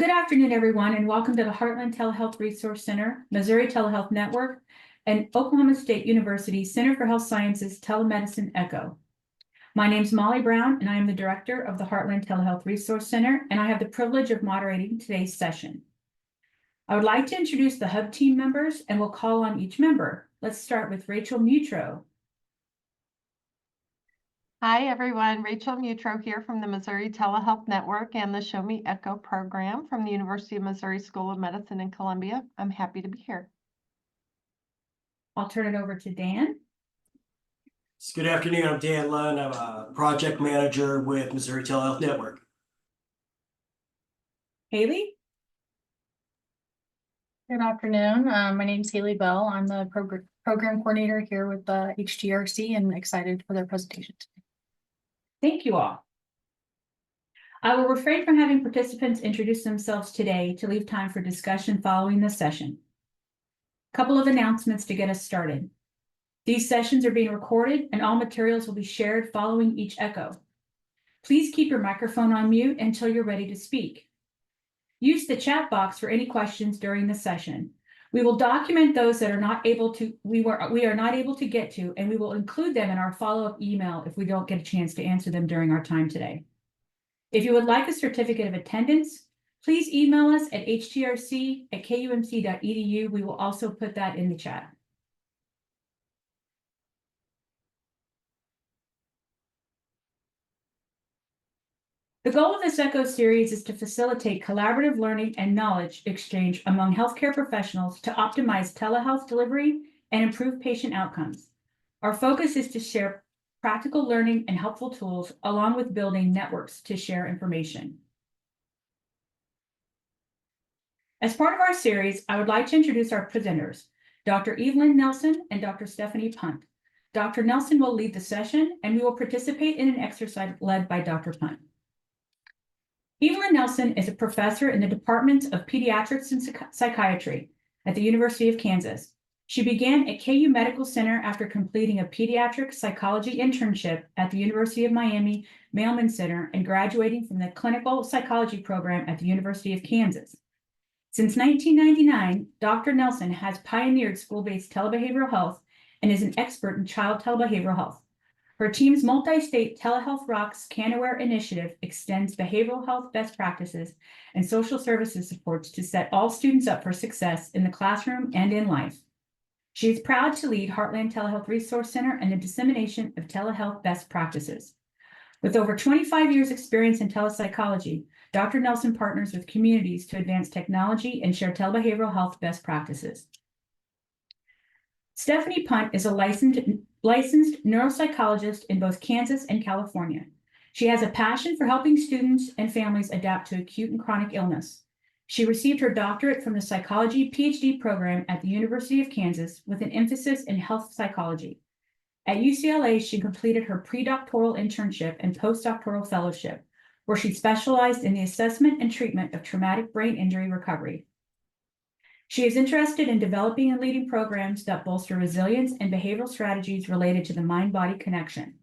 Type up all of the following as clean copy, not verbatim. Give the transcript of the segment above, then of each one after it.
good afternoon, everyone, and welcome to the Heartland Telehealth Resource Center, Missouri Telehealth Network, and Oklahoma State University Center for Health Sciences Telemedicine ECHO. My name is Molly Brown, and I am the director of the Heartland Telehealth Resource Center, and I have the privilege of moderating today's session. I would like to introduce the hub team members, and we'll call on each member. Let's start with Rachel Mutro. Hi, everyone. Rachel Mutro here from the Missouri Telehealth Network and the Show Me Echo program from the University of Missouri School of Medicine in Columbia. I'm happy to be here. I'll turn it over to Dan. Good afternoon. I'm Dan Lunn. I'm a project manager with Missouri Telehealth Network. Haley. Good afternoon. My name is Haley Bell. I'm the program coordinator here with the HTRC and excited for their presentation today. Thank you all. I will refrain from having participants introduce themselves today to leave time for discussion following the session. A couple of announcements to get us started. These sessions are being recorded and all materials will be shared following each echo. Please keep your microphone on mute until you're ready to speak. Use the chat box for any questions during the session. We will document those that are not able to, we are not able to get to, and we will include them in our follow-up email if we don't get a chance to answer them during our time today. If you would like a certificate of attendance, please email us at htrc@kumc.edu. We will also put that in the chat. The goal of this ECHO series is to facilitate collaborative learning and knowledge exchange among healthcare professionals to optimize telehealth delivery and improve patient outcomes. Our focus is to share practical learning and helpful tools along with building networks to share information. As part of our series, I would like to introduce our presenters, Dr. Evelyn Nelson and Dr. Stephanie Punt. Dr. Nelson will lead the session and we will participate in an exercise led by Dr. Punt. Evelyn Nelson is a professor in the Department of Pediatrics and Psychiatry at the University of Kansas. She began at KU Medical Center after completing a pediatric psychology internship at the University of Miami Mailman Center and graduating from the clinical psychology program at the University of Kansas. Since 1999, Dr. Nelson has pioneered school-based telebehavioral health and is an expert in child telebehavioral health. Her team's multi-state Telehealth Rocks CanAware initiative extends behavioral health best practices and social services supports to set all students up for success in the classroom and in life. She is proud to lead Heartland Telehealth Resource Center and the dissemination of telehealth best practices. With over 25 years experience in telepsychology, Dr. Nelson partners with communities to advance technology and share telebehavioral health best practices. Stephanie Punt is a licensed neuropsychologist in both Kansas and California. She has a passion for helping students and families adapt to acute and chronic illness. She received her doctorate from the psychology PhD program at the University of Kansas with an emphasis in health psychology. At UCLA, she completed her predoctoral internship and postdoctoral fellowship, where she specialized in the assessment and treatment of traumatic brain injury recovery. She is interested in developing and leading programs that bolster resilience and behavioral strategies related to the mind-body connection.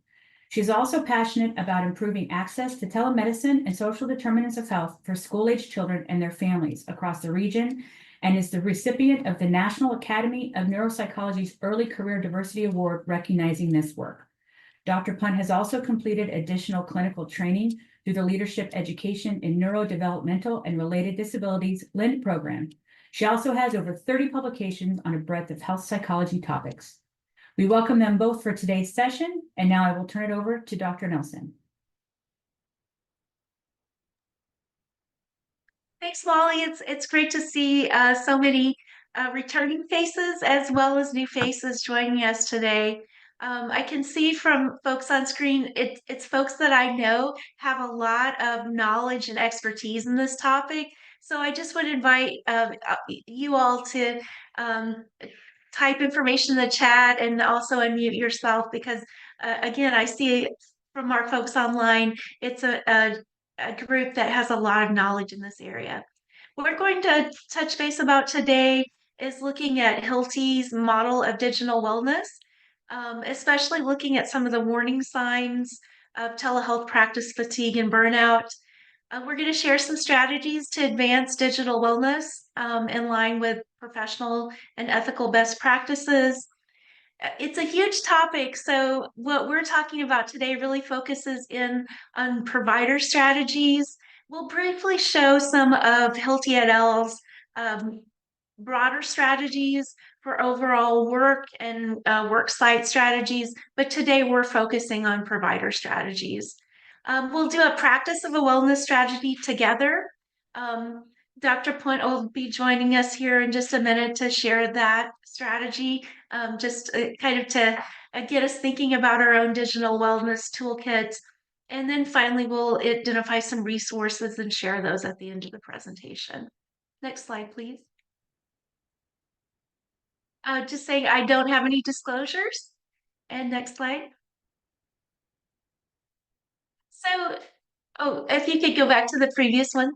She is also passionate about improving access to telemedicine and social determinants of health for school-age children and their families across the region, and is the recipient of the National Academy of Neuropsychology's Early Career Diversity Award recognizing this work. Dr. Punt has also completed additional clinical training through the Leadership Education in Neurodevelopmental and Related Disabilities LIND program. She also has over 30 publications on a breadth of health psychology topics. We welcome them both for today's session, and now I will turn it over to Dr. Nelson. Thanks, Molly. It's great to see so many returning faces as well as new faces joining us today. I can see from folks on screen, it's folks that I know have a lot of knowledge and expertise in this topic. So I just would invite you all to type information in the chat and also unmute yourself because, again, I see from our folks online, it's a group that has a lot of knowledge in this area. What we're going to touch base about today is looking at Hilty's model of digital wellness, especially looking at some of the warning signs of telehealth practice fatigue and burnout. We're going to share some strategies to advance digital wellness in line with professional and ethical best practices. It's a huge topic, so what we're talking about today really focuses in on provider strategies. We'll briefly show some of Hilty et al.'s broader strategies for overall work and work site strategies, but today we're focusing on provider strategies. We'll do a practice of a wellness strategy together. Dr. Punt will be joining us here in just a minute to share that strategy, just kind of to get us thinking about our own digital wellness toolkits. And then finally, we'll identify some resources and share those at the end of the presentation. Next slide, please. Just saying I don't have any disclosures. And next slide. So, oh, if you could go back to the previous one.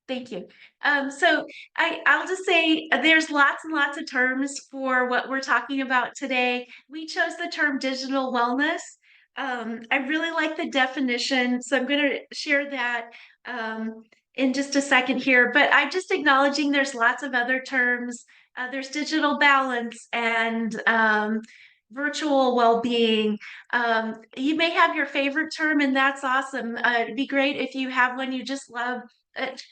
Thank you. So I'll just say there's lots and lots of terms for what we're talking about today. We chose the term digital wellness. I really like the definition, so I'm going to share that in just a second here. But I'm just acknowledging there's lots of other terms. There's digital balance and virtual well-being. You may have your favorite term, and that's awesome. It'd be great if you have one you just love.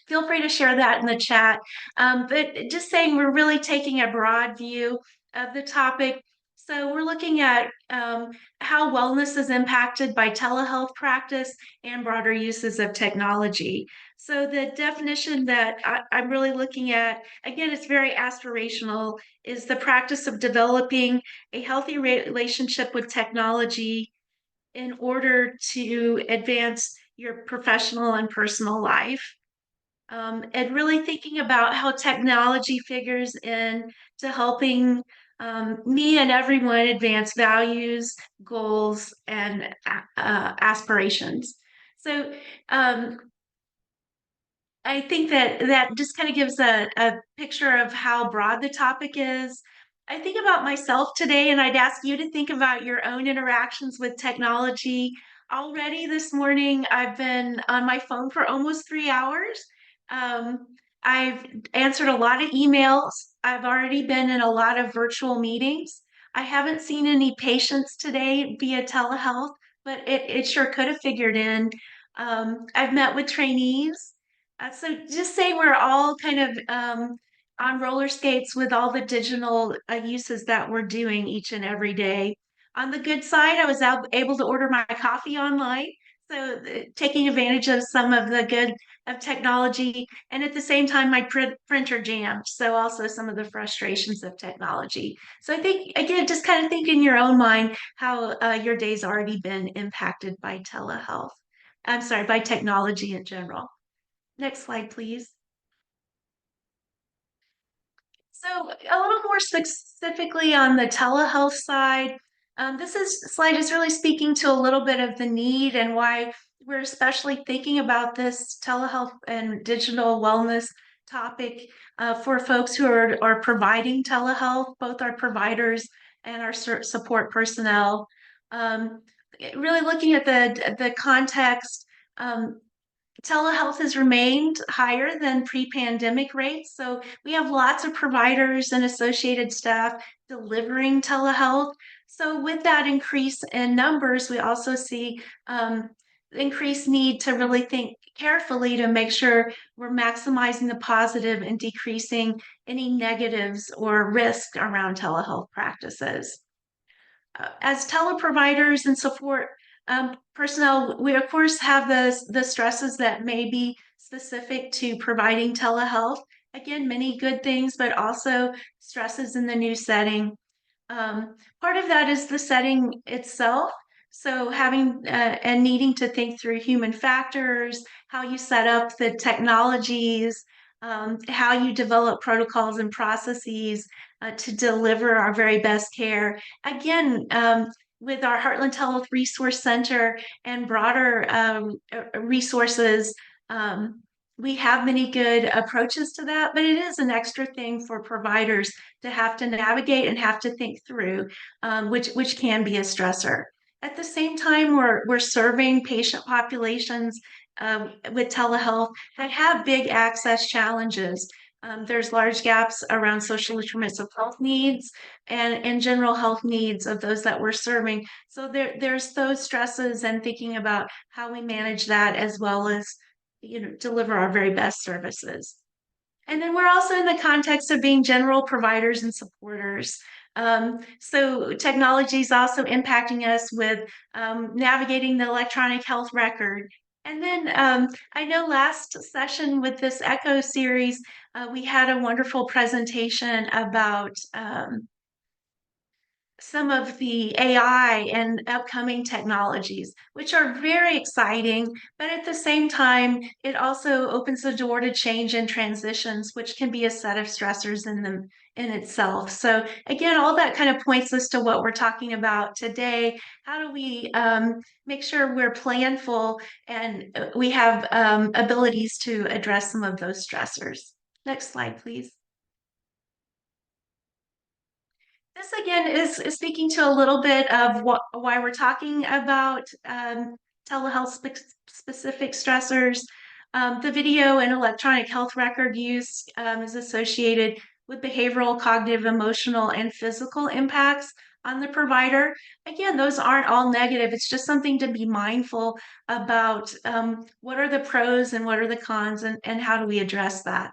Feel free to share that in the chat. But just saying, we're really taking a broad view of the topic. So we're looking at how wellness is impacted by telehealth practice and broader uses of technology. So the definition that I'm really looking at, again, it's very aspirational, is the practice of developing a healthy relationship with technology in order to advance your professional and personal life. And really thinking about how technology figures in to helping me and everyone advance values, goals, and aspirations. So I think that just kind of gives a picture of how broad the topic is. I think about myself today, and I'd ask you to think about your own interactions with technology. Already this morning, I've been on my phone for almost 3 hours. I've answered a lot of emails. I've already been in a lot of virtual meetings. I haven't seen any patients today via telehealth, but it sure could have figured in. I've met with trainees. So just say we're all kind of on roller skates with all the digital uses that we're doing each and every day. On the good side, I was able to order my coffee online. So taking advantage of some of the good of technology, and at the same time, my printer jammed. So also some of the frustrations of technology. So I think, again, just kind of think in your own mind how your day's already been impacted by telehealth. I'm sorry, by technology in general. Next slide, please. So a little more specifically on the telehealth side, this slide is really speaking to a little bit of the need and why we're especially thinking about this telehealth and digital wellness topic for folks who are providing telehealth, both our providers and our support personnel. Really looking at the context, telehealth has remained higher than pre-pandemic rates. So we have lots of providers and associated staff delivering telehealth. So with that increase in numbers, we also see increased need to really think carefully to make sure we're maximizing the positive and decreasing any negatives or risk around telehealth practices. As teleproviders and support personnel, we of course have the stresses that may be specific to providing telehealth. Again, many good things, but also stresses in the new setting. Part of that is the setting itself. So having and needing to think through human factors, how you set up the technologies, how you develop protocols and processes to deliver our very best care. Again, with our Heartland Health Resource Center and broader resources, we have many good approaches to that, but it is an extra thing for providers to have to navigate and have to think through, which can be a stressor. At the same time, we're serving patient populations with telehealth that have big access challenges. There's large gaps around social determinants of health needs and general health needs of those that we're serving. So there's those stresses and thinking about how we manage that as well as, deliver our very best services. And then we're also in the context of being general providers and supporters. So technology is also impacting us with navigating the electronic health record. And then I know last session with this ECHO series, we had a wonderful presentation about some of the AI and upcoming technologies, which are very exciting, but at the same time, it also opens the door to change and transitions, which can be a set of stressors in them in itself. So again, all that kind of points us to what we're talking about today. How do we make sure we're planful and we have abilities to address some of those stressors? Next slide, please. This again is speaking to a little bit of why we're talking about telehealth specific stressors. The video and electronic health record use is associated with behavioral, cognitive, emotional, and physical impacts on the provider. Again, those aren't all negative. It's just something to be mindful about. What are the pros and what are the cons, and how do we address that?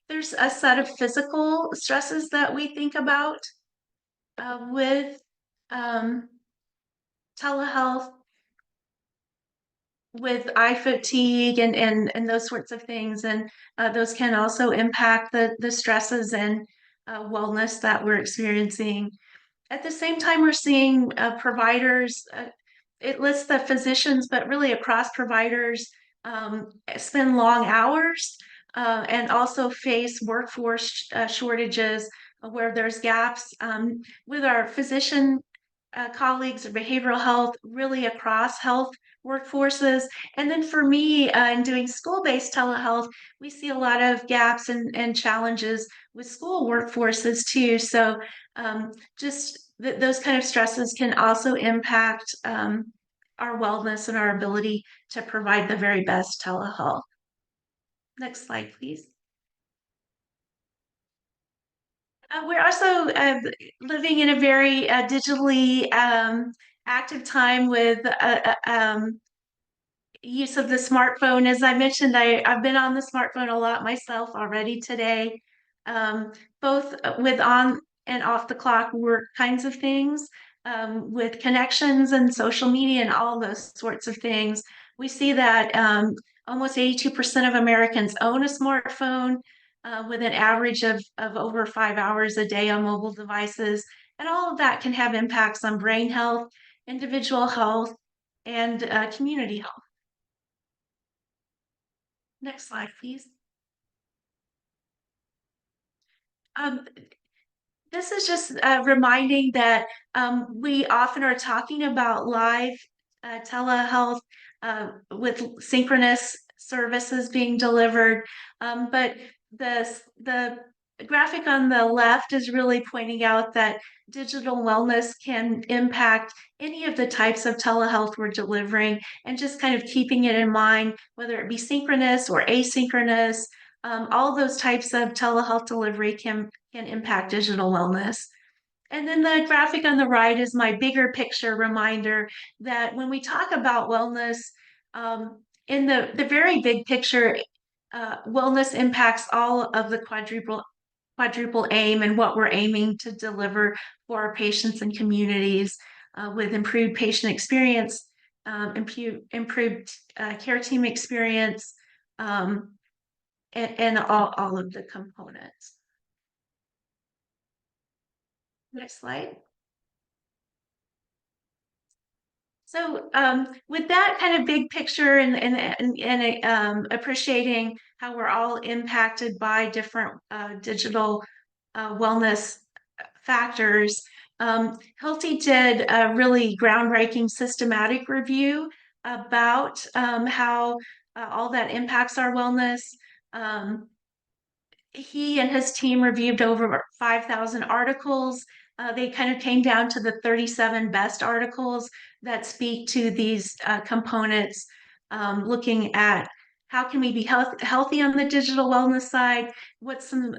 There's a set of physical stresses that we think about with telehealth, with eye fatigue and those sorts of things, and those can also impact the stresses and wellness that we're experiencing. At the same time, we're seeing providers. It lists the physicians, but really across providers spend long hours and also face workforce shortages where there's gaps with our physician colleagues or behavioral health, really across health workforces. And then for me, in doing school-based telehealth, we see a lot of gaps and challenges with school workforces too. So just those kind of stresses can also impact our wellness and our ability to provide the very best telehealth. Next slide, please. We're also living in a very digitally active time with use of the smartphone. As I mentioned, I've been on the smartphone a lot myself already today, both with on and off the clock work kinds of things, with connections and social media and all those sorts of things. We see that almost 82% of Americans own a smartphone, with an average of over 5 hours a day on mobile devices. And all of that can have impacts on brain health, individual health, and community health. Next slide, please. This is just reminding that we often are talking about live telehealth with synchronous services being delivered, but the graphic on the left is really pointing out that digital wellness can impact any of the types of telehealth we're delivering, and just kind of keeping it in mind, whether it be synchronous or asynchronous. All those types of telehealth delivery can impact digital wellness. And then the graphic on the right is my bigger picture reminder that when we talk about wellness, in the very big picture, wellness impacts all of the quadruple aim and what we're aiming to deliver for our patients and communities, with improved patient experience, improved care team experience, and all of the components. Next slide. So with that kind of big picture and appreciating how we're all impacted by different digital wellness factors, Hilti did a really groundbreaking systematic review about how all that impacts our wellness. He and his team reviewed over 5,000 articles. They kind of came down to the 37 best articles that speak to these components looking at how can we be healthy on the digital wellness side, what's some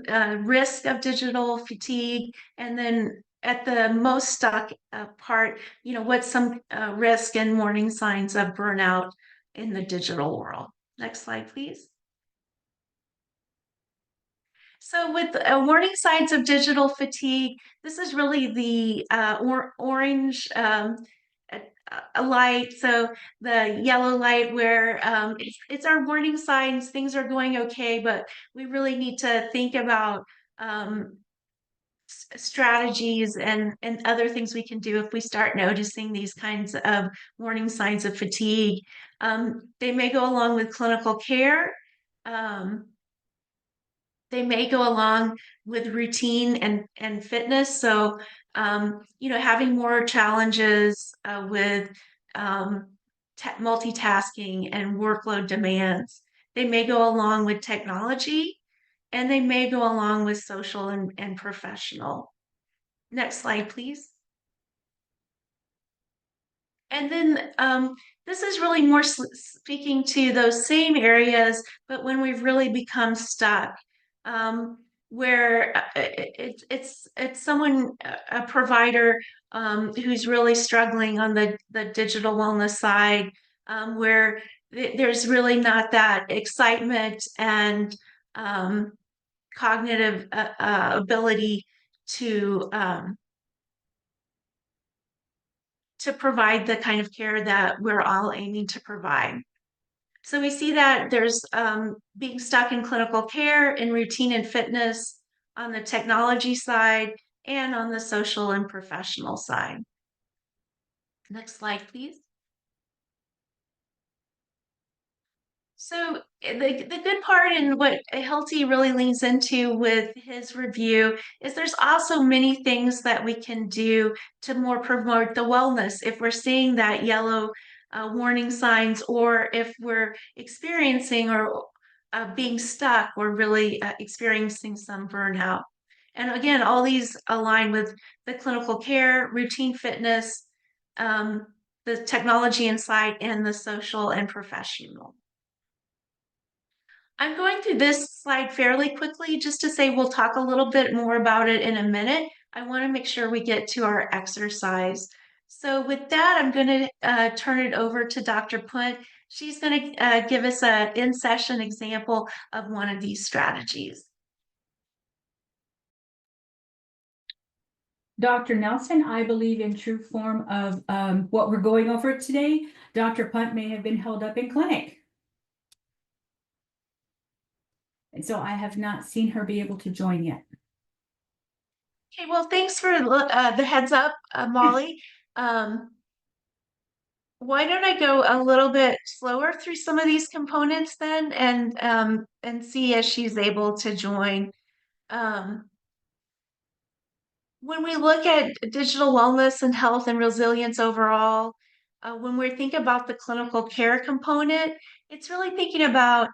risk of digital fatigue, and then at the most stuck part, what's some risk and warning signs of burnout in the digital world. Next slide, please. So with warning signs of digital fatigue, this is really the orange a light. So the yellow light where it's our warning signs, things are going okay, but we really need to think about strategies and other things we can do if we start noticing these kinds of warning signs of fatigue. They may go along with clinical care. They may go along with routine and fitness. So, having more challenges with multitasking and workload demands. They may go along with technology, and they may go along with social and professional. Next slide, please. And then this is really more speaking to those same areas, but when we've really become stuck, where it's someone, a provider who's really struggling on the digital wellness side, where there's really not that excitement and cognitive ability to provide the kind of care that we're all aiming to provide. So we see that there's being stuck in clinical care, in routine and fitness, on the technology side, and on the social and professional side. Next slide, please. So the good part and what Hilty really leans into with his review is there's also many things that we can do to more promote the wellness if we're seeing that yellow warning signs, or if we're experiencing or being stuck or really experiencing some burnout. And again, all these align with the clinical care, routine fitness, the technology inside, and the social and professional. I'm going through this slide fairly quickly just to say we'll talk a little bit more about it in a minute. I want to make sure we get to our exercise. So with that, I'm going to turn it over to Dr. Punt. She's going to give us an in-session example of one of these strategies. Dr. Nelson, I believe in true form of what we're going over today. Dr. Punt may have been held up in clinic. And so I have not seen her be able to join yet. Okay, well, thanks for the heads up, Molly. Why don't I go a little bit slower through some of these components then, and see as she's able to join. When we look at digital wellness and health and resilience overall, when we think about the clinical care component, it's really thinking about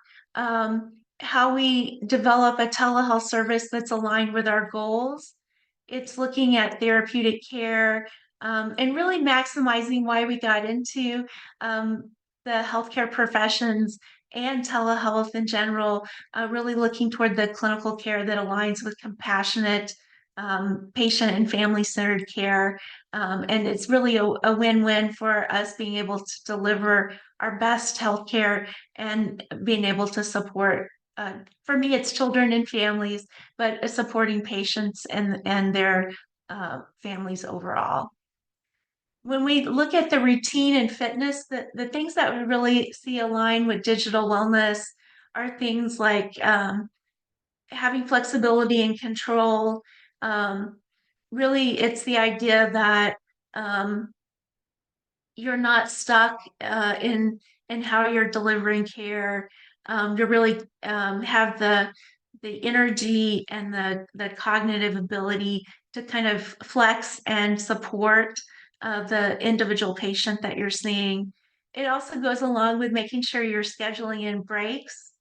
how we develop a telehealth service that's aligned with our goals. It's looking at therapeutic care and really maximizing why we got into the healthcare professions and telehealth in general, really looking toward the clinical care that aligns with compassionate patient and family-centered care. And it's really a win-win for us being able to deliver our best healthcare and being able to support, for me, it's children and families, but supporting patients and their families overall. When we look at the routine and fitness, the things that we really see align with digital wellness are things like having flexibility and control. Really, it's the idea that you're not stuck in how you're delivering care. You really have the energy and the cognitive ability to kind of flex and support the individual patient that you're seeing. It also goes along with making sure you're scheduling in breaks,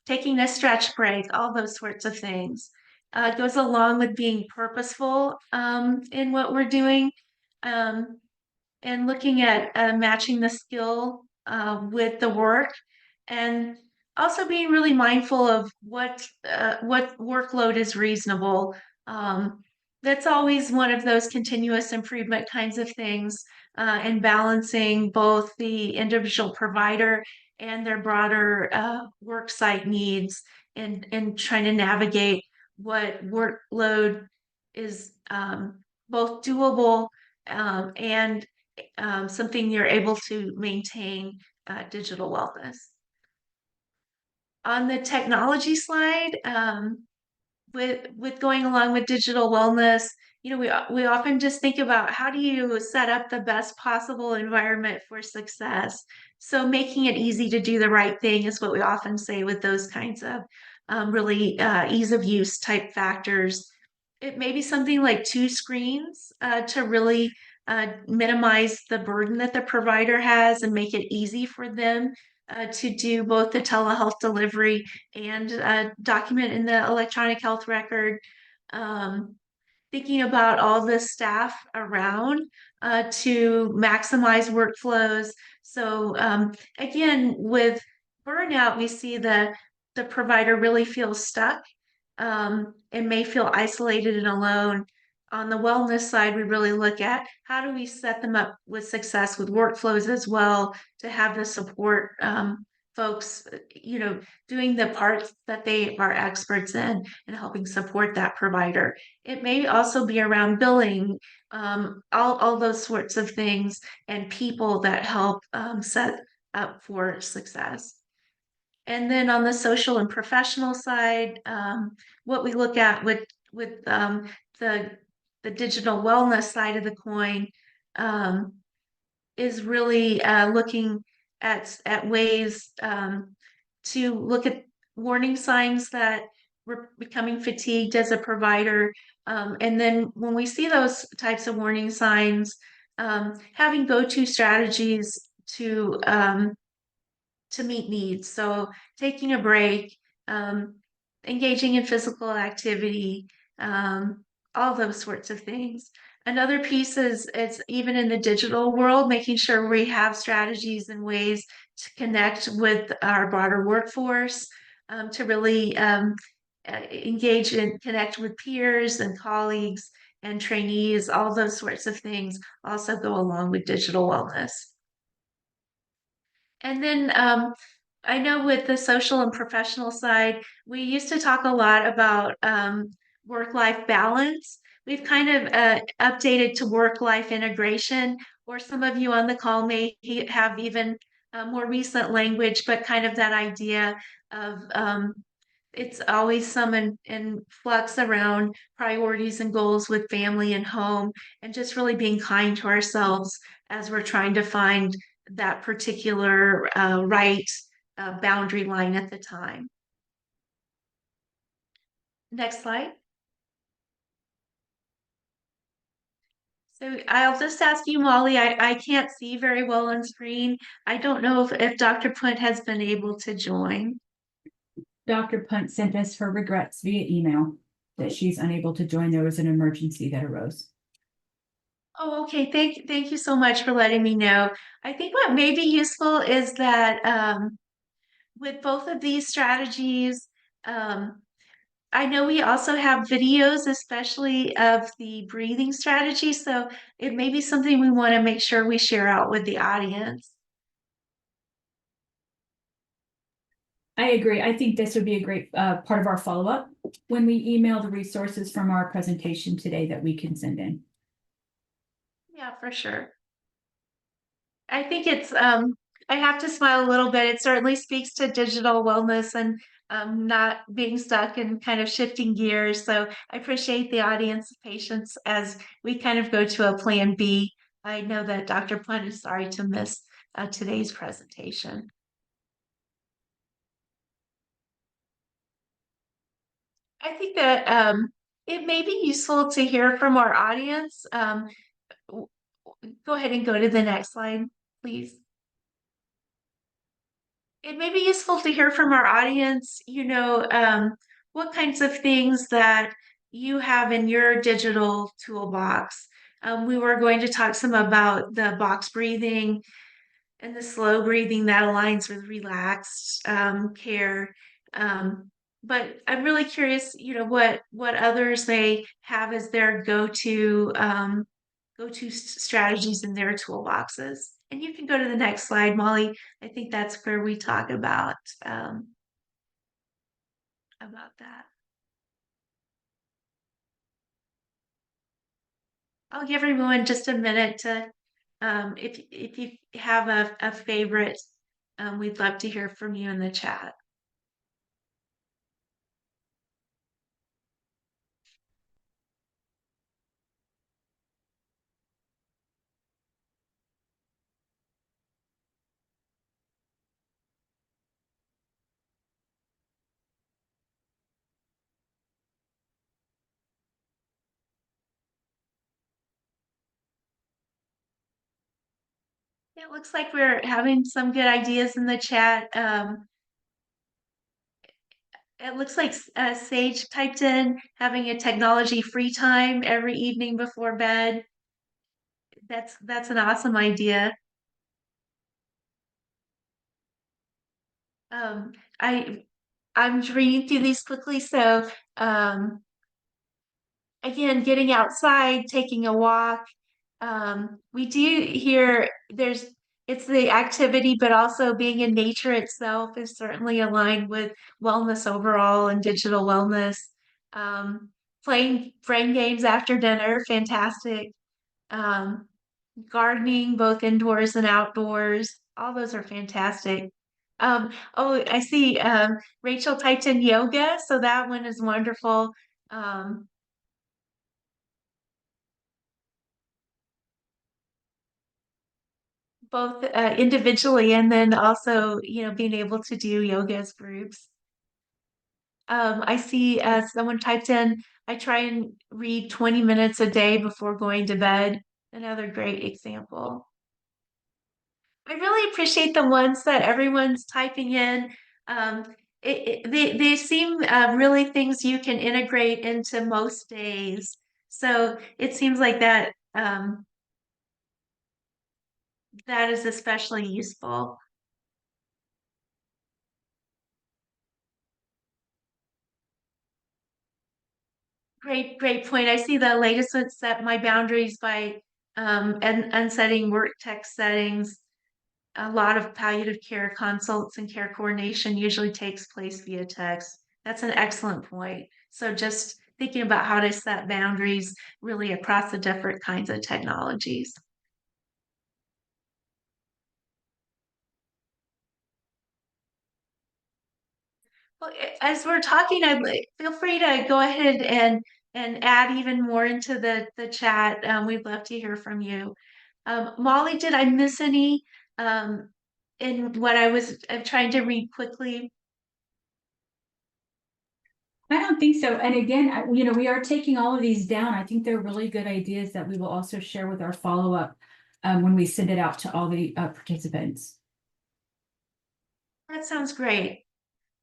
taking a stretch break, all those sorts of things. It goes along with being purposeful in what we're doing, and looking at matching the skill with the work, and also being really mindful of what workload is reasonable. That's always one of those continuous improvement kinds of things, and balancing both the individual provider and their broader work site needs, and trying to navigate what workload is both doable, and something you're able to maintain digital wellness. On the technology slide, with going along with digital wellness, we often just think about how do you set up the best possible environment for success. So making it easy to do the right thing is what we often say with those kinds of really ease of use type factors. It may be something like 2 screens to really minimize the burden that the provider has and make it easy for them to do both the telehealth delivery and document in the electronic health record. Thinking about all the staff around to maximize workflows. So again, with burnout, we see the provider really feels stuck and may feel isolated and alone. On the wellness side, we really look at how do we set them up with success with workflows as well to have the support folks, doing the parts that they are experts in and helping support that provider. It may also be around billing, all those sorts of things, and people that help set up for success. And then on the social and professional side, what we look at with the digital wellness side of the coin is really looking at ways to look at warning signs that we're becoming fatigued as a provider. And then when we see those types of warning signs, having go-to strategies to meet needs. So taking a break, engaging in physical activity, all those sorts of things. Another piece is it's even in the digital world, making sure we have strategies and ways to connect with our broader workforce, to really engage and connect with peers and colleagues and trainees. All those sorts of things also go along with digital wellness. And then I know with the social and professional side, we used to talk a lot about work-life balance. We've kind of updated to work-life integration, or some of you on the call may have even more recent language, but kind of that idea of it's always some in flux around priorities and goals with family and home, and just really being kind to ourselves as we're trying to find that particular right boundary line at the time. Next slide. So I'll just ask you, Molly, I can't see very well on screen. I don't know if Dr. Punt has been able to join. Dr. Punt sent us her regrets via email that she's unable to join. There was an emergency that arose. Oh, okay. Thank you so much for letting me know. I think what may be useful is that with both of these strategies, I know we also have videos, especially of the breathing strategy. So it may be something we want to make sure we share out with the audience. I agree. I think this would be a great part of our follow-up when we email the resources from our presentation today that we can send in. Yeah, for sure. I think it's, I have to smile a little bit. It certainly speaks to digital wellness and not being stuck and kind of shifting gears. So I appreciate the audience patience as we kind of go to a plan B. I know that Dr. Punt is sorry to miss today's presentation. I think that it may be useful to hear from our audience. Go ahead and go to the next slide, please. It may be useful to hear from our audience, what kinds of things that you have in your digital toolbox. We were going to talk some about the box breathing, and the slow breathing that aligns with relaxed care. But I'm really curious, what others may have as their go-to strategies in their toolboxes. And you can go to the next slide, Molly. I think that's where we talk about that. I'll give everyone just a minute to, if you have a favorite, we'd love to hear from you in the chat. It looks like we're having some good ideas in the chat. It looks like Sage typed in having a technology free time every evening before bed. That's an awesome idea. Um, I'm reading through these quickly. So again, getting outside, taking a walk. We do hear it's the activity, but also being in nature itself is certainly aligned with wellness overall and digital wellness. Playing brain games after dinner, fantastic. Um, Gardening, both indoors and outdoors, all those are fantastic. Oh, I see. Rachel typed in yoga, so that one is wonderful. Um, both individually and then also, being able to do yoga as groups. I see someone typed in, I try and read 20 minutes a day before going to bed. Another great example. I really appreciate the ones that everyone's typing in. Um, they seem really things you can integrate into most days. So it seems like that is especially useful. Great point. I see the latest one set my boundaries by and unsetting work text settings. A lot of palliative care consults and care coordination usually takes place via text. That's an excellent point. So just thinking about how to set boundaries really across the different kinds of technologies. Well, as we're talking, feel free to go ahead and add even more into the chat. We'd love to hear from you. Molly, did I miss any in what I'm trying to read quickly? I don't think so. And again, we are taking all of these down. I think they're really good ideas that we will also share with our follow-up when we send it out to all the participants. That sounds great.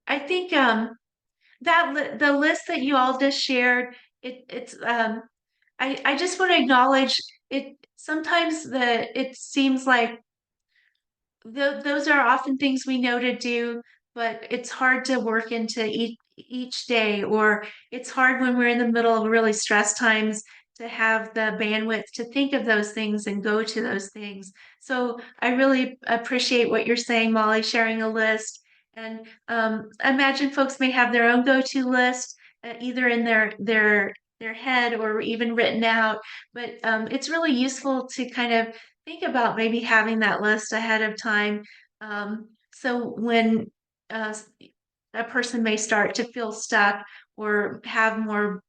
I think the list that you all just shared, it's I just want to acknowledge it. Sometimes it seems like those are often things we know to do, but it's hard to work into each day, or it's hard when we're in the middle of really stress times to have the bandwidth to think of those things and go to those things. So I really appreciate what you're saying, Molly, sharing a list. And imagine folks may have their own go-to list, either in their head or even written out. But it's really useful to kind of think about maybe having that list ahead of time. So when a person may start to feel stuck or have more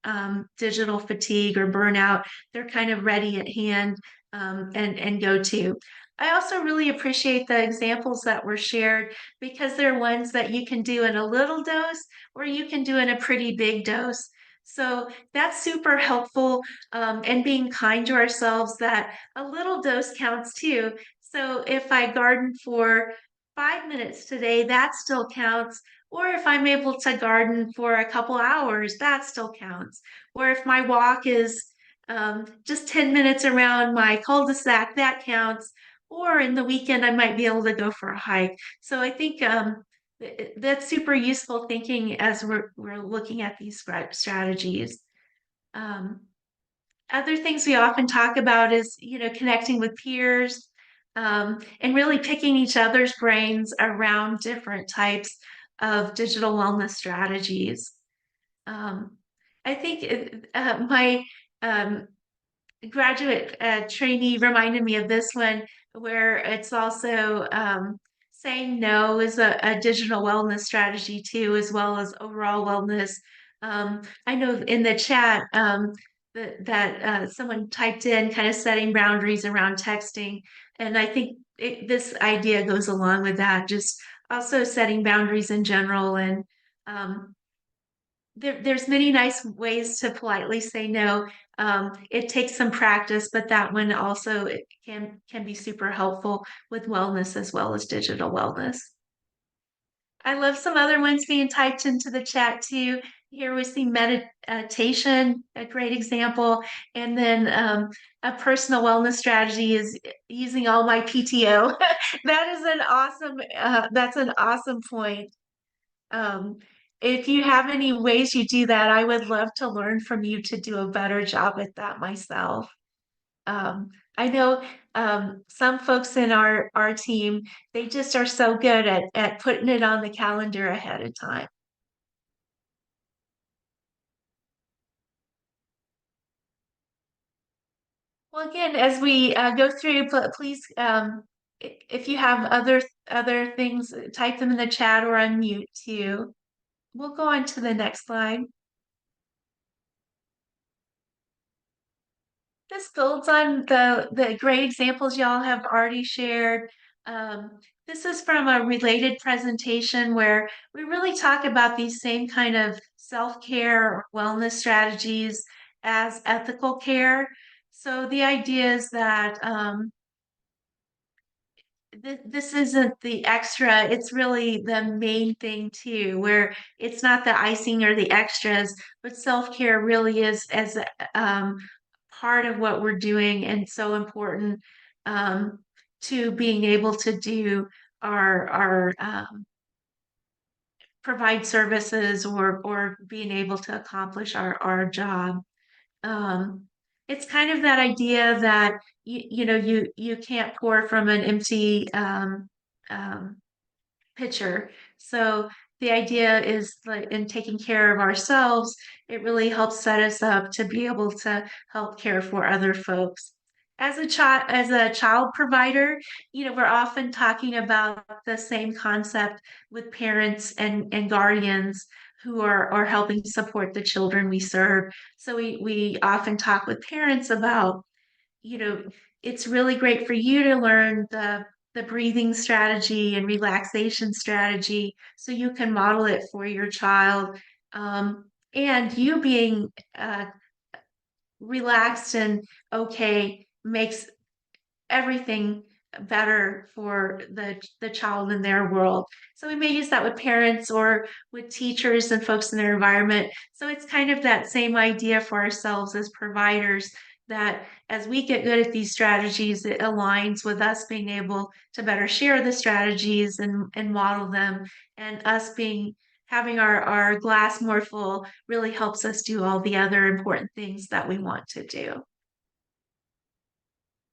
digital fatigue or burnout, they're kind of ready at hand and go to. I also really appreciate the examples that were shared because they're ones that you can do in a little dose or you can do in a pretty big dose. So that's super helpful, and being kind to ourselves that a little dose counts too. So if I garden for 5 minutes today, that still counts. Or if I'm able to garden for a couple hours, that still counts. Or if my walk is just 10 minutes around my cul-de-sac, that counts. or in the weekend, I might be able to go for a hike. So I think that's super useful thinking as we're looking at these strategies. Um, Other things we often talk about is, connecting with peers, and really picking each other's brains around different types of digital wellness strategies. Um, I think my um, graduate trainee reminded me of this one, where it's also saying no is a digital wellness strategy too, as well as overall wellness. I know in the chat that someone typed in kind of setting boundaries around texting, and I think this idea goes along with that, just also setting boundaries in general. And um, there's many nice ways to politely say no. It takes some practice, but that one also it can be super helpful with wellness as well as digital wellness. I love some other ones being typed into the chat too. Here we see meditation, a great example, and then a personal wellness strategy is using all my PTO. That is an awesome. That's an awesome point. Um, if you have any ways you do that, I would love to learn from you to do a better job at that myself. I know some folks in our team, they just are so good at putting it on the calendar ahead of time. Well, again, as we go through, please, if you have other things, type them in the chat or unmute too. We'll go on to the next slide. This builds on the great examples y'all have already shared. This is from a related presentation where we really talk about these same kind of self-care or wellness strategies as ethical care. So the idea is that this isn't the extra, it's really the main thing too, where it's not the icing or the extras, but self-care really is as um, part of what we're doing and so important um, to being able to do our provide services or being able to accomplish our job. Um, it's kind of that idea that you can't pour from an empty um, pitcher. So the idea is like in taking care of ourselves, it really helps set us up to be able to help care for other folks. As a child provider, we're often talking about the same concept with parents and guardians who are helping support the children we serve. So we often talk with parents about, you know, it's really great for you to learn the breathing strategy and relaxation strategy so you can model it for your child. And you being relaxed and okay makes everything better for the child in their world. So we may use that with parents or with teachers and folks in their environment. So it's kind of that same idea for ourselves as providers, that as we get good at these strategies, it aligns with us being able to better share the strategies and model them, and us being having our glass more full really helps us do all the other important things that we want to do.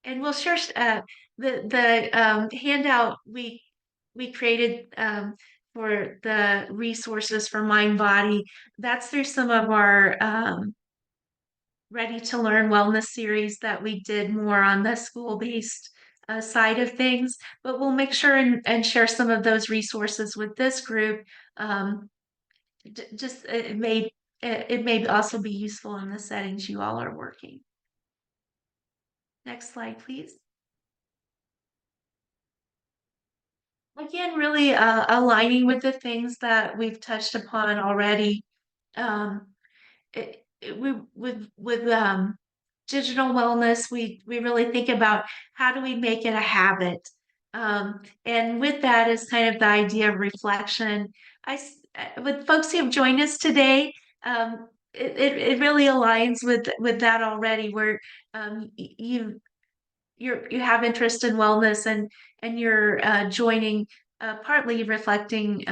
And we'll share the handout we created for the resources for Mind Body. That's through some of our Ready to Learn wellness series that we did more on the school-based side of things. But we'll make sure and share some of those resources with this group. Just it may also be useful in the settings you all are working. Next slide, please. Again, really aligning with the things that we've touched upon already. With digital wellness, we really think about how do we make it a habit. And with that is kind of the idea of reflection. With folks who have joined us today, it really aligns with that already, where you have interest in wellness and you're joining, partly reflecting,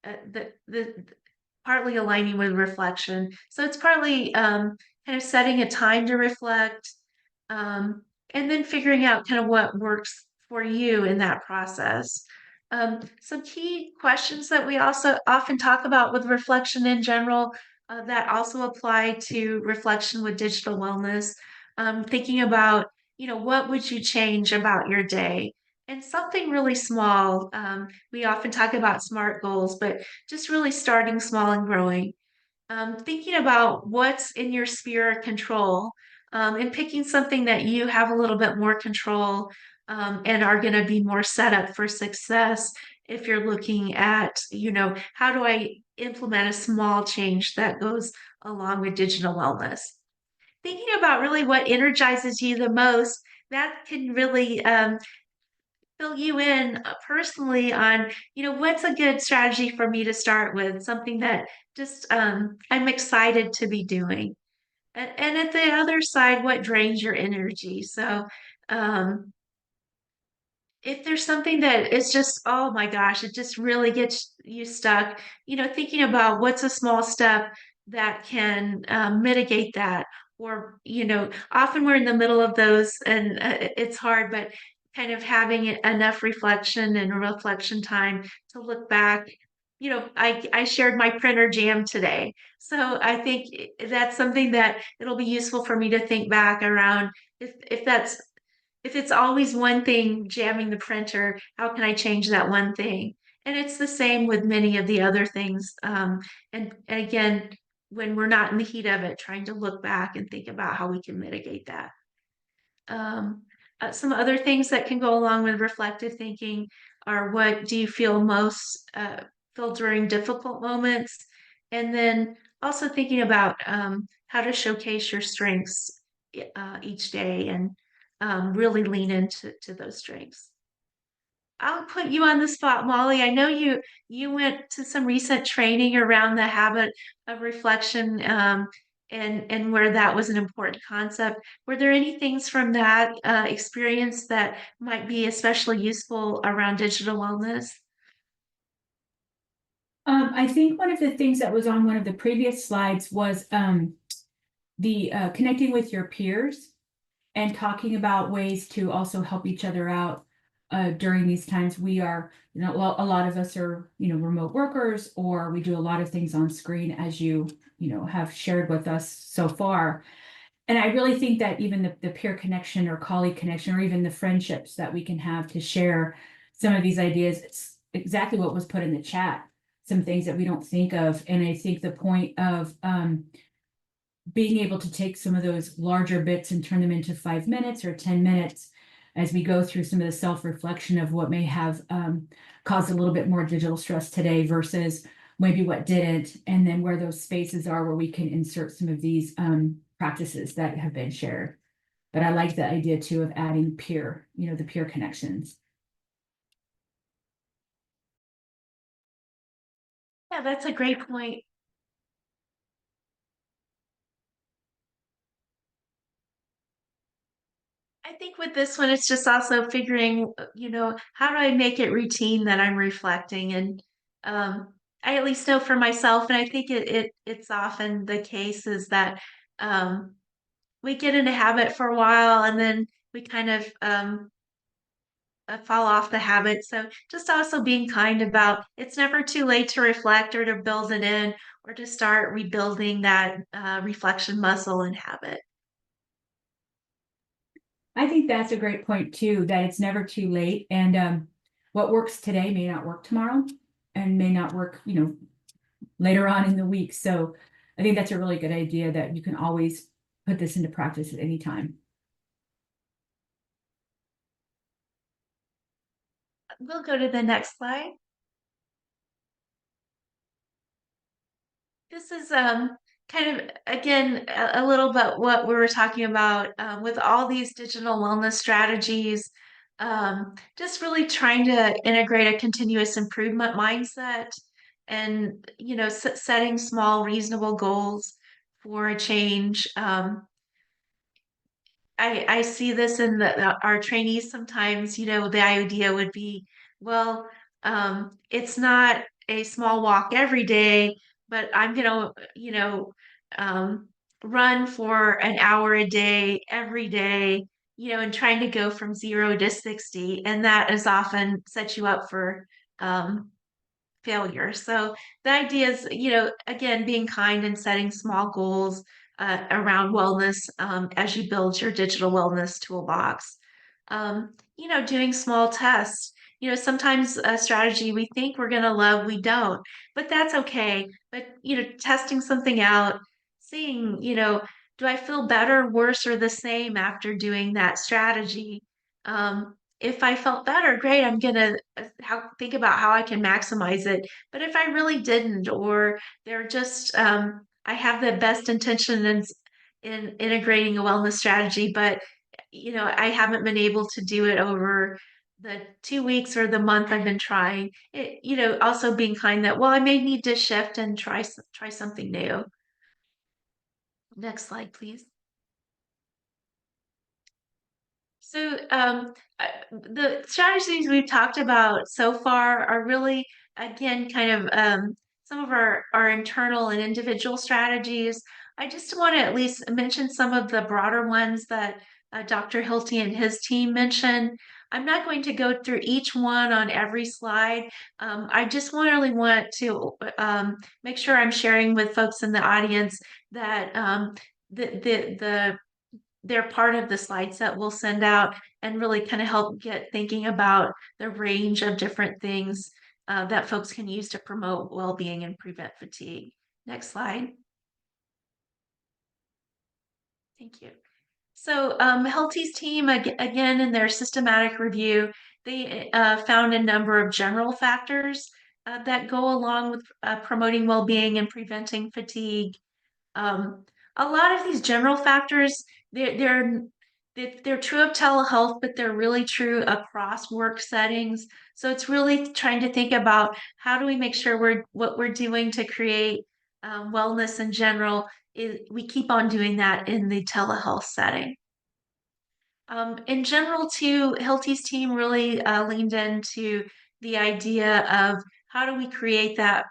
the partly aligning with reflection. So it's partly kind of setting a time to reflect, um, and then figuring out kind of what works for you in that process. Some key questions that we also often talk about with reflection in general, that also apply to reflection with digital wellness. Thinking about, what would you change about your day? And something really small. We often talk about SMART goals, but just really starting small and growing. Thinking about what's in your sphere of control, and picking something that you have a little bit more control, and are going to be more set up for success if you're looking at, how do I implement a small change that goes along with digital wellness? Thinking about really what energizes you the most, that can really fill you in personally on, what's a good strategy for me to start with, something that just I'm excited to be doing. And at the other side, what drains your energy? So um, if there's something that is just, oh my gosh, it just really gets you stuck, thinking about what's a small step that can mitigate that. Or, often we're in the middle of those and it's hard, but kind of having enough reflection and reflection time to look back. I shared my printer jam today. So I think that's something that it'll be useful for me to think back around if that's if it's always one thing jamming the printer, how can I change that one thing? And it's the same with many of the other things. And again, when we're not in the heat of it, trying to look back and think about how we can mitigate that. Um, some other things that can go along with reflective thinking are, what do you feel most feel during difficult moments? And then also thinking about how to showcase your strengths each day, and really lean into those strengths. I'll put you on the spot, Molly. I know you went to some recent training around the habit of reflection, and where that was an important concept. Were there any things from that experience that might be especially useful around digital wellness? I think one of the things that was on one of the previous slides was the connecting with your peers and talking about ways to also help each other out during these times. We are, a lot of us are, remote workers, or we do a lot of things on screen, as you have shared with us so far. And I really think that even the peer connection or colleague connection, or even the friendships that we can have to share some of these ideas, it's exactly what was put in the chat, some things that we don't think of. And I think the point of being able to take some of those larger bits and turn them into 5 minutes or 10 minutes as we go through some of the self-reflection of what may have caused a little bit more digital stress today versus maybe what didn't, and then where those spaces are where we can insert some of these practices that have been shared. But I like the idea too of adding peer, the peer connections. Yeah, that's a great point. I think with this one, it's just also figuring, how do I make it routine that I'm reflecting? And I at least know for myself, and I think it's often the case, is that um, we get in a habit for a while and then we kind of fall off the habit. So just also being kind about, it's never too late to reflect or to build it in, or to start rebuilding that reflection muscle and habit. I think that's a great point too, that it's never too late. And what works today may not work tomorrow, and may not work, later on in the week. So I think that's a really good idea, that you can always put this into practice at any time. We'll go to the next slide. This is kind of, again, a little bit what we were talking about with all these digital wellness strategies. Just really trying to integrate a continuous improvement mindset, and setting small, reasonable goals for a change. I see this in our trainees sometimes, you know, the idea would be, well, it's not a small walk every day, but I'm gonna, you know, um, run for an hour a day, every day, you know, and trying to go from 0 to 60. And that is often sets you up for um, failure. So the idea is, you know, again, being kind and setting small goals around wellness as you build your digital wellness toolbox. You know, doing small tests. You know, sometimes a strategy we think we're going to love, we don't, but that's okay. But, you know, testing something out, seeing, you know, do I feel better, worse, or the same after doing that strategy? If I felt better, great, I'm gonna think about how I can maximize it. But if I really didn't, or they're just, I have the best intentions in integrating a wellness strategy, but you know, I haven't been able to do it over the 2 weeks or the month I've been trying. It, you know, also being kind that, well, I may need to shift and try something new. Next slide, please. So, the strategies we've talked about so far are really, again, kind of some of our internal and individual strategies. I just want to at least mention some of the broader ones that Dr. Hilty and his team mentioned. I'm not going to go through each one on every slide. I just really want to make sure I'm sharing with folks in the audience that the they're part of the slide set we'll send out and really kind of help get thinking about the range of different things that folks can use to promote well-being and prevent fatigue. Next slide. Thank you. So Healthy's team, again, in their systematic review, they found a number of general factors that go along with promoting well-being and preventing fatigue. Um, a lot of these general factors, they're true of telehealth, but they're really true across work settings. So it's really trying to think about how do we make sure what we're doing to create wellness in general is we keep on doing that in the telehealth setting. In general, too, Hilty's team really leaned into the idea of how do we create that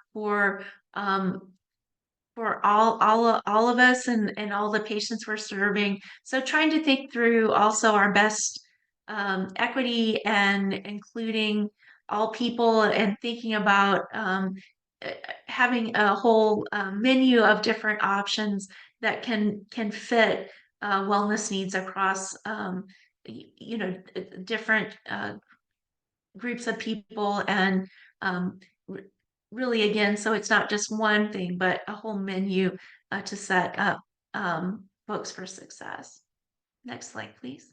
um, for all of us and all the patients we're serving. So trying to think through also our best equity and including all people and thinking about having a whole menu of different options that can fit wellness needs across you know different groups of people and um, really again, so it's not just one thing, but a whole menu to set up folks for success. Next slide, please.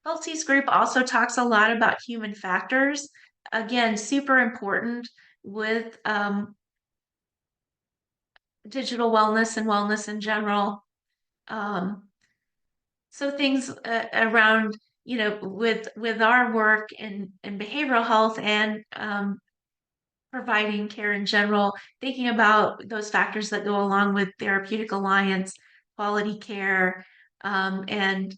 Kelsey's group also talks a lot about human factors. Again, super important with digital wellness and wellness in general. So things around, you know, with our work in behavioral health and providing care in general, thinking about those factors that go along with therapeutic alliance, quality care, and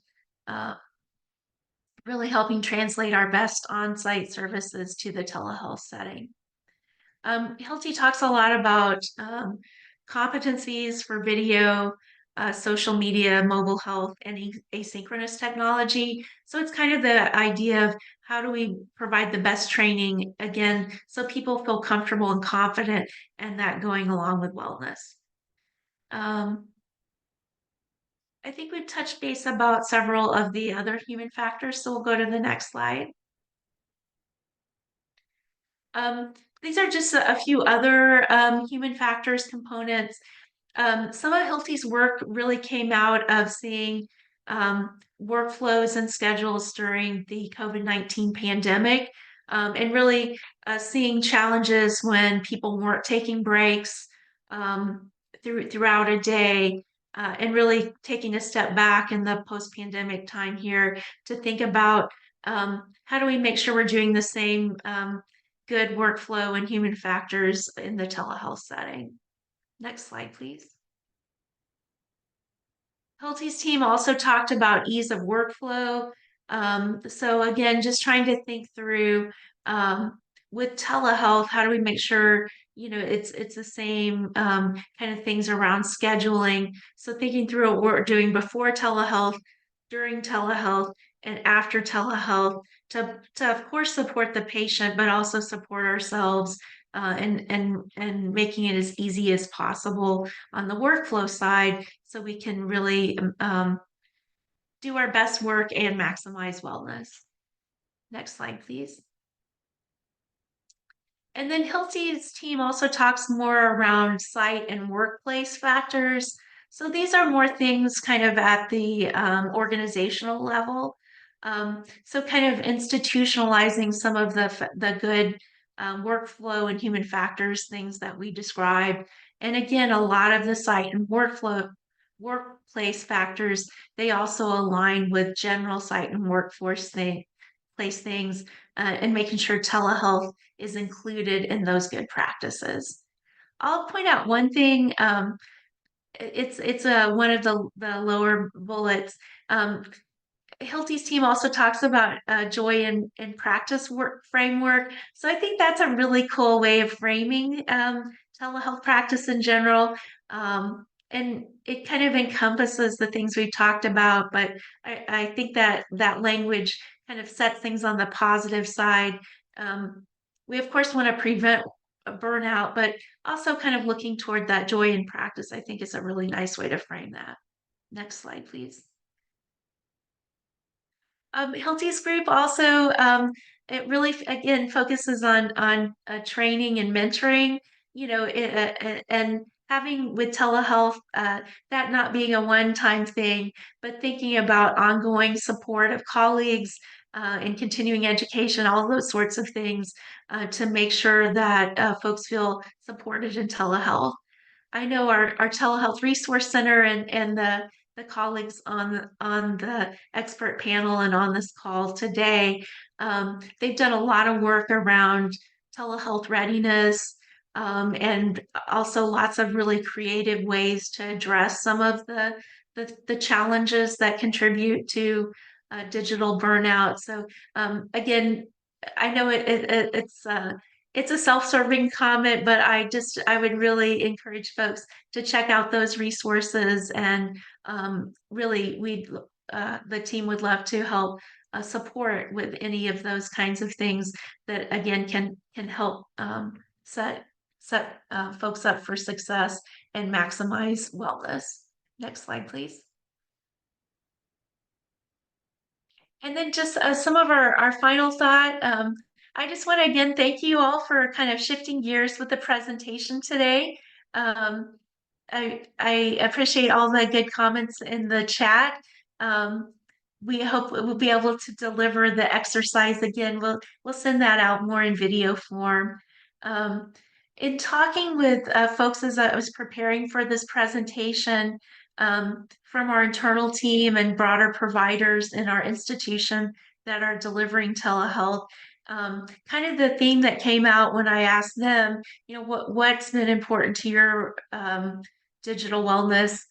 really helping translate our best on-site services to the telehealth setting. Hilty talks a lot about competencies for video, social media, mobile health, and asynchronous technology. So it's kind of the idea of how do we provide the best training, again, so people feel comfortable and confident and that going along with wellness. I think we've touched base about several of the other human factors, so we'll go to the next slide. These are just a few other human factors components. Some of Hilty's work really came out of seeing workflows and schedules during the COVID-19 pandemic and really seeing challenges when people weren't taking breaks throughout a day and really taking a step back in the post-pandemic time here to think about how do we make sure we're doing the same good workflow and human factors in the telehealth setting. Next slide, please. Hilti's team also talked about ease of workflow. So again, just trying to think through with telehealth, how do we make sure it's the same kind of things around scheduling. So thinking through what we're doing before telehealth, during telehealth, and after telehealth to of course support the patient, but also support ourselves and making it as easy as possible on the workflow side so we can really do our best work and maximize wellness. Next slide, please. And then Hilti's team also talks more around site and workplace factors. So these are more things kind of at the organizational level. So kind of institutionalizing some of the good workflow and human factors things that we described. And again, a lot of the site and workplace factors, they also align with general site and place things and making sure telehealth is included in those good practices. I'll point out one thing. It's one of the lower bullets. Hilti's team also talks about joy in practice work framework. So I think that's a really cool way of framing telehealth practice in general. And it kind of encompasses the things we've talked about, but I think that language kind of sets things on the positive side. We of course want to prevent a burnout, but also kind of looking toward that joy in practice, I think is a really nice way to frame that. Next slide, please. Hilti's group also it really again focuses on training and mentoring. And having with telehealth that not being a one-time thing, but thinking about ongoing support of colleagues and continuing education, all those sorts of things to make sure that folks feel supported in telehealth. I know our telehealth resource center and the colleagues on the expert panel and on this call today, they've done a lot of work around telehealth readiness and also lots of really creative ways to address some of the challenges that contribute to digital burnout. So again, I know it's a self-serving comment, but I would really encourage folks to check out those resources and really the team would love to help support with any of those kinds of things that again can help set folks up for success and maximize wellness. Next slide, please. And then just some of our final thought. I just want to again thank you all for kind of shifting gears with the presentation today. I appreciate all the good comments in the chat. We hope we'll be able to deliver the exercise again. We'll send that out more in video form. In talking with folks as I was preparing for this presentation, from our internal team and broader providers in our institution that are delivering telehealth. Kind of the theme that came out when I asked them, what's been important to your digital wellness?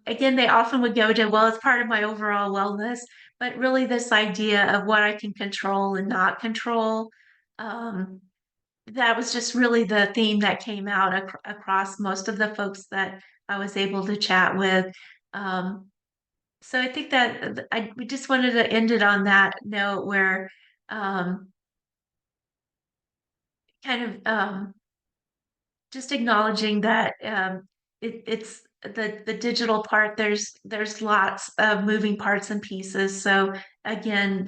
Again, they often would go to, well, it's part of my overall wellness, but really this idea of what I can control and not control. That was just really the theme that came out across most of the folks that I was able to chat with. So I think that we just wanted to end it on that note where kind of just acknowledging that it's the digital part. There's lots of moving parts and pieces. So again,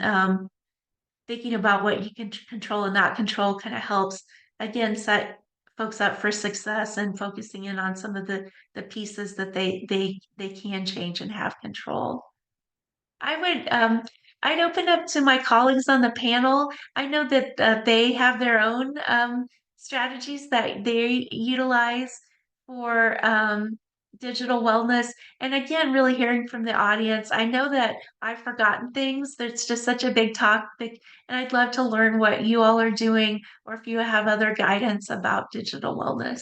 thinking about what you can control and not control kind of helps again set folks up for success and focusing in on some of the pieces that they can change and have control. I'd open up to my colleagues on the panel. I know that they have their own strategies that they utilize for digital wellness. And again, really hearing from the audience, I know that I've forgotten things. It's just such a big topic, and I'd love to learn what you all are doing or if you have other guidance about digital wellness.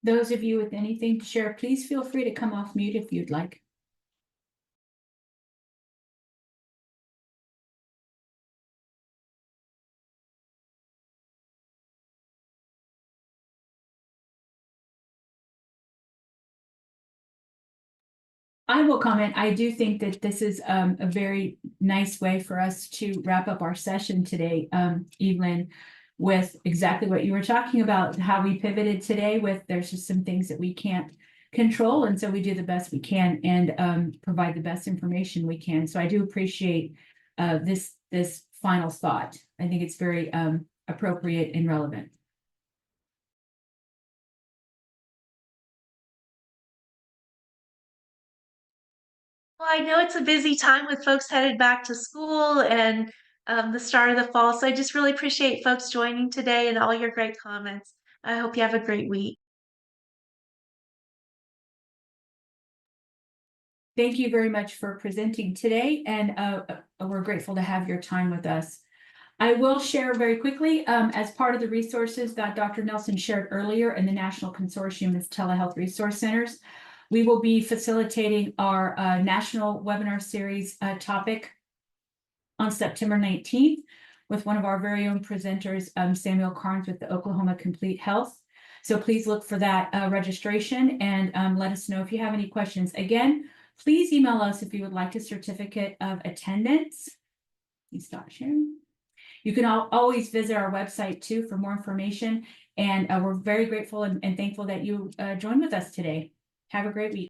Those of you with anything to share, please feel free to come off mute if you'd like. I will comment. I do think that this is a very nice way for us to wrap up our session today, Evelyn, with exactly what you were talking about, how we pivoted today with there's just some things that we can't control. And so we do the best we can and provide the best information we can. So I do appreciate this final thought. I think it's very appropriate and relevant. Well, I know it's a busy time with folks headed back to school and the start of the fall. So I just really appreciate folks joining today and all your great comments. I hope you have a great week. Thank you very much for presenting today, and we're grateful to have your time with us. I will share very quickly, as part of the resources that Dr. Nelson shared earlier in the National Consortium of Telehealth Resource Centers, we will be facilitating our national webinar series topic on September 19th with one of our very own presenters, Samuel Carnes with the Oklahoma Complete Health. So please look for that registration and let us know if you have any questions. Again, please email us if you would like a certificate of attendance. You stop sharing. You can always visit our website too for more information. And we're very grateful and thankful that you joined with us today. Have a great week.